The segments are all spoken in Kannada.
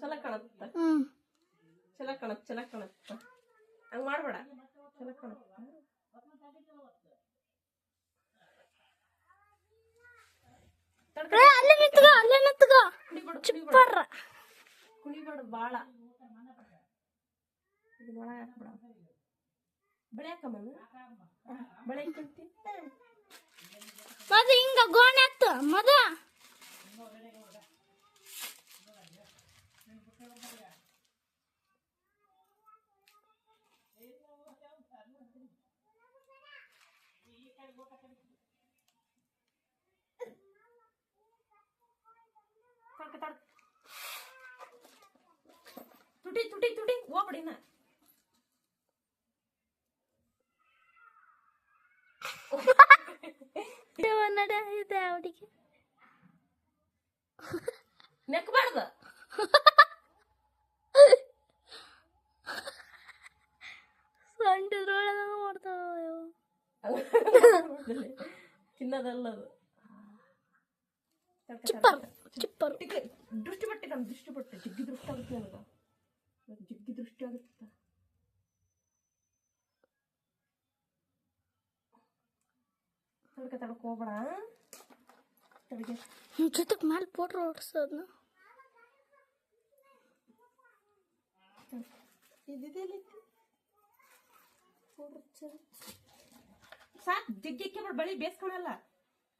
ಚಲೋ ಕಾಣತ್ತ ಚಲೋ ಕಾಣತ್ತ ಹಂಗ್ ಮಾಡ್ಬೇಡ ಚಲೋ ಕಾಣತ್ತ ಕುಣಿಬೇಡ ಬಾಳ ಇದು ಒಳಗೆ ಹಾಕ್ಬಿಡ ಬಳೆ ಹಾಕಮ್ಮ ಬಳೆ ಹಾಕಂತಿ ಮದ ಹಿಂಗ ಗೋಣೆ ಹಾಕ್ತ ಮದ ತುಟಿ ಹೋಗ್ಬಿಡಿನ ನಡ ಇದೆ ಅವಡಿಗೆ ನೆಕ್ಬಾರ್ದ ಸಂಡಿದ್ರೊಳಗ ಮಾಡ್ತಾವ ತಿನ್ನೋದಲ್ಲದು ಚಿಪ್ಪರು ದೃಷ್ಟಿ ಬಟ್ಟೆ ಜಿಗ್ಗಿ ದೃಷ್ಟಿ ಆಗುತ್ತೆ ನನಗ ಜಿಗ್ಗಿ ದೃಷ್ಟಿ ಆಗುತ್ತೆ ತಡಕ ಹೋಗ್ಬೇಡ ತಡಗೆ ಜೊತೆಗೆ ಮೇಲೆ ಫೋಟೋ ಹೊಡ್ಸೋದ್ನ ಸಾಕು ಜಿಗ್ಗಿಕ್ಕೆ ಬಳಿ ಬೇಸ್ಕೊಳಲ್ಲ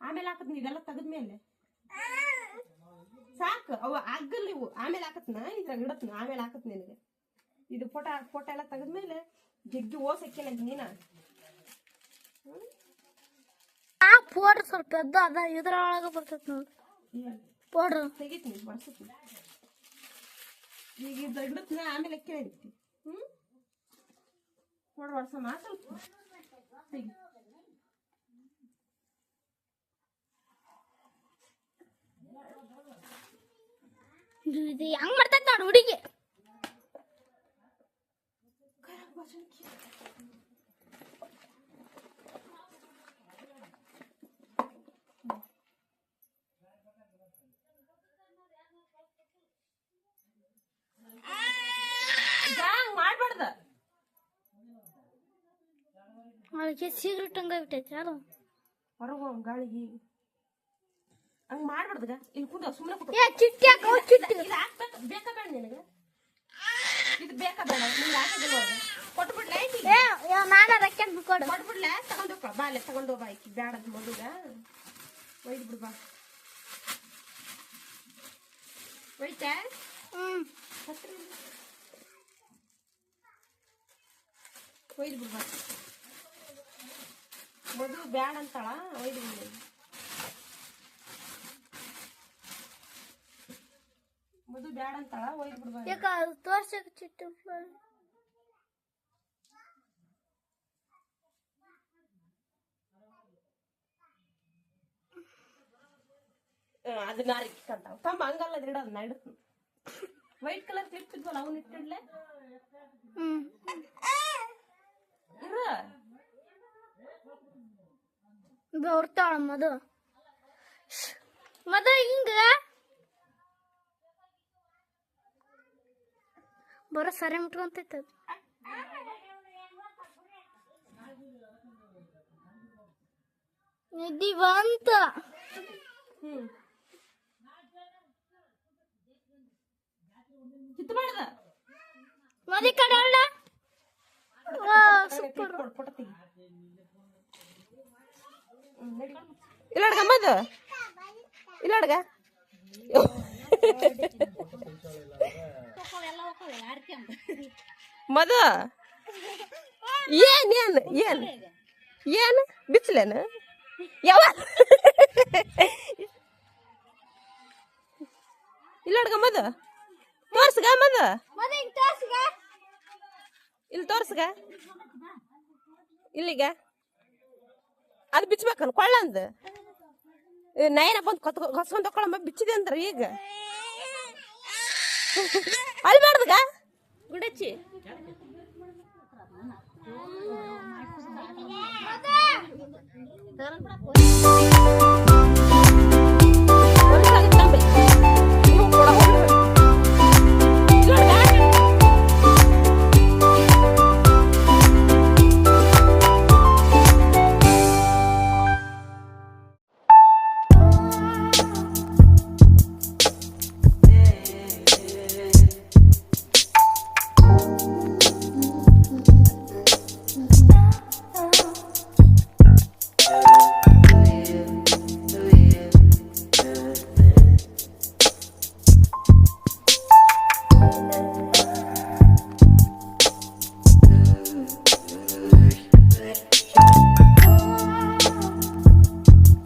ಆಮೇಲೆ ಹಾಕತ್ ಇದೆಲ್ಲ ತೆಗದ್ಮೇಲೆ ಸಾಕು ಅವು ಆಗಲ್ ನೀವು ಆಮೇಲೆ ಹಾಕತ್ನ ಇದ್ರಾಗ ಇಡತ್ನ ಆಮೇಲೆ ಹಾಕತ್ ನಿನಗೆ ಇದು ಫೋಟೋ ಎಲ್ಲ ತೆಗದ್ಮೇಲೆ ಜಿಗ್ಗಿ ಓಸಕ್ಕೆ ನೀನ ಫೋಟೋ ಸ್ವಲ್ಪ ಎದ್ದು ಅದ ಇದ್ರೊಳಗ ಬರ್ತೈತಿ ನೋಡಿ ಫೋಟೋ ತೆಗಿತೀನಿ ಬರ್ಸತ್ನಿ ಈಗ ಇದು ಇಡತ್ನ ಆಮೇಲೆ ಅಕ್ಕಿ ಹಿಡಿತಿ ಫೋಟೋ ವರ್ಷ ಸ್ವಲ್ಪ ತೆಗಿ ಇದು ಹೆಂಗ್ ಮಾಡ್ತೈತಿ ನೋಡು ಹುಡುಗಿ ಮಾಡ್ಬಾರ್ದ ಅವಳಿಗೆ ಸಿಗರೇಟ್ ಹಂಗ ಬಿಟ್ಟೈತಿ ಯಾರು ಹೊರಗು ಗಾಳಿಗೆ ಹಂಗ ಮಾಡ್ಬಾರ್ದಗ ಇಲ್ಲಿ ಕುಂದ ಸುಮ್ಮನೆ ಚಿಟ್ಟಿ ಚಿಟ್ಟಿ ಇದು ಹಾಕ್ಬೇಕು ಬೇಕಾ ಬೇಡ ನಿನಗೆ ಇದು ಬೇಕಾ ಬೇಡ ನಿಂಗೆ ಹಾಕಿದಿಲ್ಲ ಕೊಟ್ಬಿಡ್ಲೆ ನಾನ ರೊಕ್ಕ ಕೊಡು ಕೊಟ್ಬಿಡ್ಲೆ ತಗೊಂಡು ಬಾಲೆ ತಗೊಂಡು ಬಾ ಆಕಿ ಬೇಡದ ಮಗುಗ ಒಯ್ದು ಬಿಡು ಬಾ ಒಯ್ತಾ ಒಯ್ದು ಬಿಡು ಬಾ ಮದು ಬ್ಯಾಡ ಅಂತಾಳ ಒಯ್ದು ಬಿಡು ಮದು ಬ್ಯಾಡ ಅಂತಾಳ ಒಯ್ದು ಬಿಡು ಬಾ ಯಾಕ ತೋರ್ಸಕ್ಕೆ ಚಿಟ್ಟು ಅದನ್ನ ಅರಿಕಂತಾವ ತಮ್ಮ ಹಂಗಲ್ಲ ಇಡೋದು ನಾ ಇಡ್ತೀನಿ ವೈಟ್ ಕಲರ್ ಕ್ಲಿಪ್ ಇದ್ವಲ್ಲ ಅವನ್ನ ಇಟ್ಟಿಡ್ಲೆ ಬರ್ತಾಳ ಮದು ಹಿಂಗ ಬರೋ ಸರಿ ಮುಟ್ಕೊಂತೈತ ನಿದ್ದಿ ಬಂತ ಕಿತ್ಬಾರ್ದ ಮದಿ ಕಡೆ ಅಲ್ಲ ಇಲ್ಲ ಅಡ್ಗ ಮದು ಇಲ್ಲ ಅಡ್ಗ ಮದು ಏನ್ ಬಿಚ್ಚಲೇನ ಯಾವ ಇಲ್ಲ ಅಡ್ಗ ಮದು ತೋರ್ಸ್ಗ ಮದು ಇಲ್ಲಿ ತೋರ್ಸ್ಗ ಇಲ್ಲಿಗ ಅದು ಬಿಚ್ಚಬೇಕನ್ ಕೊಳ್ಳಂದ ನಯನ ಬಂದು ಹೊಸ್ಕೊಂಡ್ ತಕೊಳಮ್ಮ ಬಿಚ್ಚಿದೆ ಅಂದ್ರ ಈಗ ಅಲ್ಲಿ ಮಾಡ್ದಗ ಗುಡಚ್ಚಿ